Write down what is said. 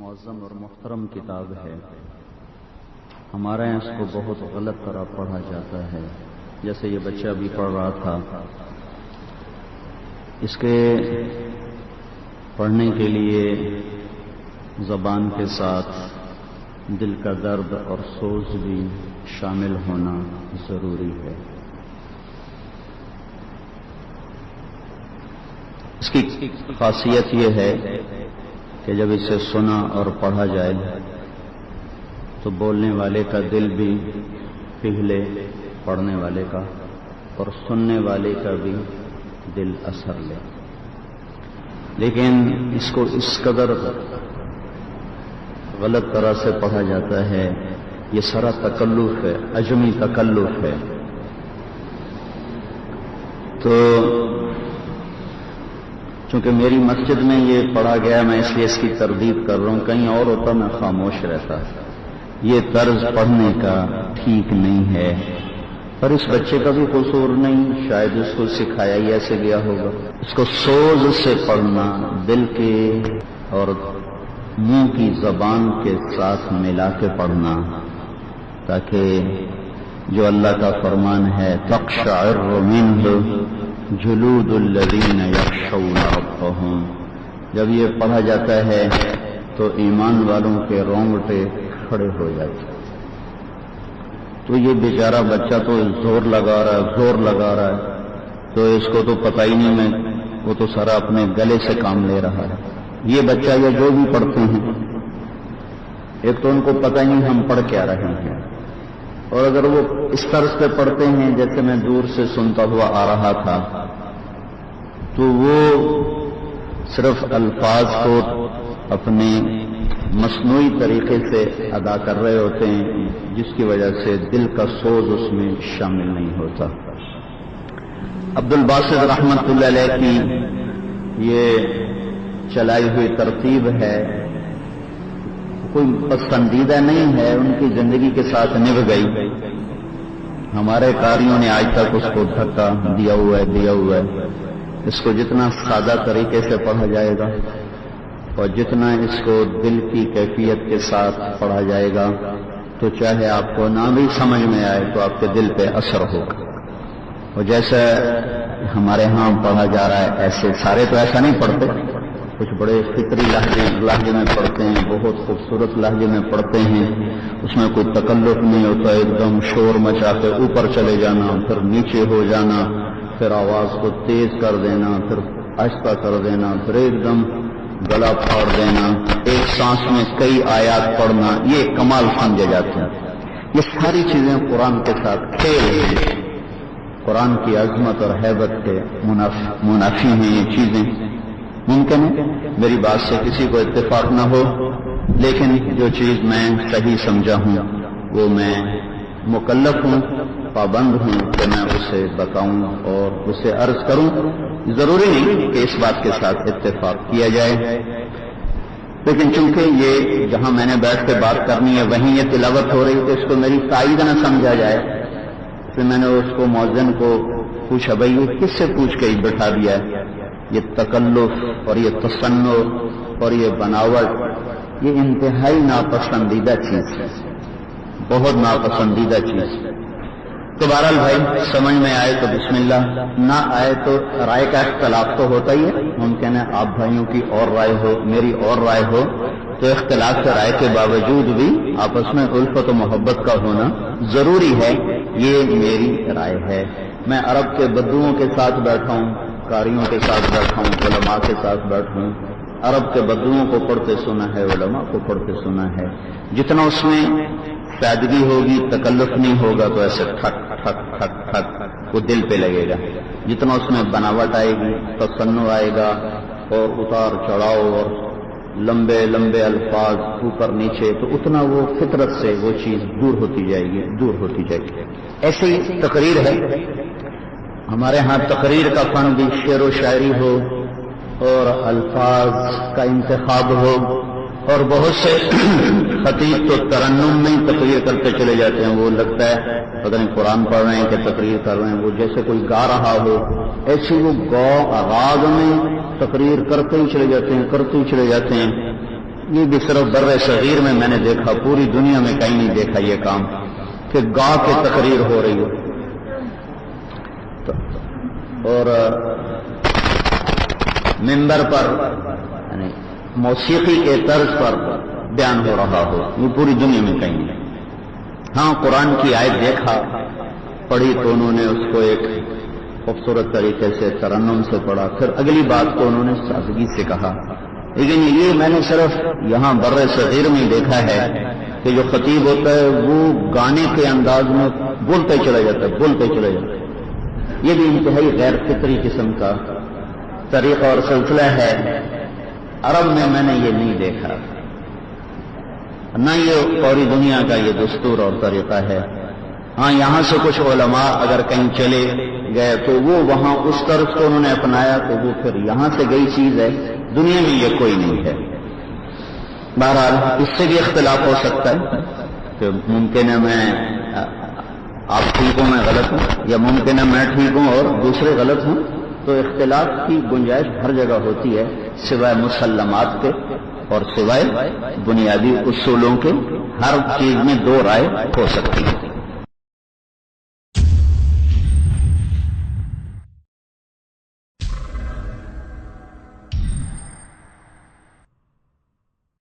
معظم اور محترم کتاب ہے. ہمارے یہاں اس کو بہت غلط طرح پڑھا جاتا ہے. جیسے یہ بچہ بھی پڑھ رہا تھا، اس کے پڑھنے کے لیے زبان کے ساتھ دل کا درد اور سوز بھی شامل ہونا ضروری ہے. اس کی خاصیت یہ ہے کہ جب اسے سنا اور پڑھا جائے تو بولنے والے کا دل بھی پگھلے، پڑھنے والے کا اور سننے والے کا بھی دل اثر لے. لیکن اس کو اس قدر غلط طرح سے پڑھا جاتا ہے، یہ سارا تکلف ہے، عجمی تکلف ہے. تو چونکہ میری مسجد میں یہ پڑھا گیا، میں اس لیے اس کی تردید کر رہا ہوں. کہیں اور ہوتا میں خاموش رہتا. یہ طرز پڑھنے کا ٹھیک نہیں ہے، پر اس بچے کا بھی قصور نہیں، شاید اس کو سکھایا ہی ایسے گیا ہوگا. اس کو سوز سے پڑھنا، دل کے اور منہ کی زبان کے ساتھ ملا کے پڑھنا، تاکہ جو اللہ کا فرمان ہے تقشعر منہ جلود الذین یخشون ربہم، جب یہ پڑھا جاتا ہے تو ایمان والوں کے رونگٹے کھڑے ہو جاتے. تو یہ بیچارہ بچہ تو زور لگا رہا ہے، تو اس کو تو پتہ ہی نہیں، وہ تو سارا اپنے گلے سے کام لے رہا ہے. یہ بچہ یا جو بھی پڑھتے ہیں، ایک تو ان کو پتہ ہی نہیں ہم پڑھ کیا رہے ہیں، اور اگر وہ اس طرز سے پڑھتے ہیں جیسے میں دور سے سنتا ہوا آ رہا تھا، تو وہ صرف الفاظ کو اپنے مصنوعی طریقے سے ادا کر رہے ہوتے ہیں، جس کی وجہ سے دل کا سوز اس میں شامل نہیں ہوتا. عبد الباسط رحمت اللہ علیہ کی یہ چلائی ہوئی ترتیب ہے، کوئی پسندیدہ نہیں ہے، ان کی زندگی کے ساتھ نبھ گئی. ہمارے قاریوں نے آج تک اس کو دھکا دیا ہوا ہے. اس کو جتنا سادہ طریقے سے پڑھا جائے گا اور جتنا اس کو دل کی کیفیت کے ساتھ پڑھا جائے گا، تو چاہے آپ کو نہ بھی سمجھ میں آئے تو آپ کے دل پہ اثر ہوگا. اور جیسا ہمارے ہاں پڑھا جا رہا ہے، ایسے سارے تو ایسا نہیں پڑھتے، کچھ بڑے فطری لہجے میں پڑھتے ہیں، بہت خوبصورت لہجے میں پڑھتے ہیں. اس میں کوئی تکلف نہیں ہوتا، ایک دم شور مچا کے اوپر چلے جانا، پھر نیچے ہو جانا، پھر آواز کو تیز کر دینا، پھر آہستہ کر دینا، پھر ایک دم گلا پھاڑ دینا، ایک سانس میں کئی آیات پڑھنا، یہ کمال سمجھے جاتے ہیں. یہ ساری چیزیں قرآن کے ساتھ کھیل ہیں، قرآن کی عظمت اور ہیبت کے منافی ہیں. یہ چیزیں ممکن ہے میری بات سے کسی کو اتفاق نہ ہو، لیکن جو چیز میں صحیح سمجھا ہوں وہ میں مکلف ہوں، پابند ہوں کہ میں اسے بتاؤں اور اسے عرض کروں. ضروری نہیں کہ اس بات کے ساتھ اتفاق کیا جائے، لیکن چونکہ یہ جہاں میں نے بیٹھ کے بات کرنی ہے وہیں یہ تلاوت ہو رہی، تو اس کو میری تائید نہ سمجھا جائے. پھر میں نے اس کو مؤذن کو پوچھا، بھائی یہ کس سے پوچھ کے بٹھا دیا ہے؟ یہ تکلف اور یہ تصنع اور یہ بناوٹ، یہ انتہائی ناپسندیدہ چیز ہے، بہت ناپسندیدہ چیز. تو بہرحال بھائی سمجھ میں آئے تو بسم اللہ، نہ آئے تو رائے کا اختلاف تو ہوتا ہی ہے. ممکن ہے آپ بھائیوں کی اور رائے ہو، میری اور رائے ہو، تو اختلاف سے رائے کے باوجود بھی آپس میں الفت و محبت کا ہونا ضروری ہے. یہ میری رائے ہے. میں عرب کے بدوؤں کے ساتھ بیٹھا ہوں، قاریوں کے ساتھ بیٹھا ہوں، علماء کے ساتھ بیٹھا ہوں. عرب کے بدوؤں کو پڑھتے سنا ہے، علماء کو پڑھتے سنا ہے. جتنا اس میں سادگی ہوگی، تکلف نہیں ہوگا، تو ایسے ٹھک ٹھک ٹھک ٹھک وہ دل پہ لگے گا. جتنا اس میں بناوٹ آئے گی، تصنع آئے گا، اور اتار چڑھاؤ اور لمبے لمبے الفاظ اوپر نیچے، تو اتنا وہ فطرت سے وہ چیز دور ہوتی جائے گی. ایسے ہی تقریر ہے. ہمارے ہاں تقریر کا فن بھی شعر و شاعری ہو اور الفاظ کا انتخاب ہو، اور بہت سے خطیب تو ترنم میں تقریر کرتے چلے جاتے ہیں. وہ لگتا ہے پتہ نہیں قرآن پڑھ رہے ہیں کہ تقریر کر رہے ہیں، وہ جیسے کوئی گا رہا ہو، ایسی وہ راگ میں تقریر کرتے ہی چلے جاتے ہیں. یہ بھی صرف بر صغیر میں نے دیکھا، پوری دنیا میں کہیں نہیں دیکھا یہ کام کہ گا کے تقریر ہو رہی ہو اور ممبر پر یعنی موسیقی کے طرز پر بیان ہو رہا ہو، یہ پوری دنیا میں کہیں نہیں۔ ہاں قرآن کی آیت دیکھا، پڑھی تو انہوں نے اس کو ایک خوبصورت طریقے سے ترنم سے پڑھا، پھر اگلی بات کو انہوں نے سادگی سے کہا، لیکن یہ میں نے صرف یہاں بر صغیر میں دیکھا ہے کہ جو خطیب ہوتا ہے وہ گانے کے انداز میں بولتے چلا جاتا ہے، بولتے چلا جاتا ہے۔ یہ بھی انتہائی غیر فطری قسم کا طریقہ اور سلسلہ ہے، عرب میں نے یہ نہیں دیکھا، نہ یہ پوری دنیا کا یہ دستور اور طریقہ ہے۔ ہاں یہاں سے کچھ علماء اگر کہیں چلے گئے تو وہ وہاں اس طرز کو انہوں نے اپنایا، تو وہ پھر یہاں سے گئی چیز ہے، دنیا میں یہ کوئی نہیں ہے۔ بہرحال اس سے بھی اختلاف ہو سکتا ہے کہ ممکن ہے میں آپ ٹھیک ہوں میں غلط ہوں، یا ممکن ہے میں ٹھیک ہوں اور دوسرے غلط ہوں، تو اختلاف کی گنجائش ہر جگہ ہوتی ہے سوائے مسلمات کے اور سوائے بنیادی اصولوں کے، ہر چیز میں دو رائے ہو سکتی ہے۔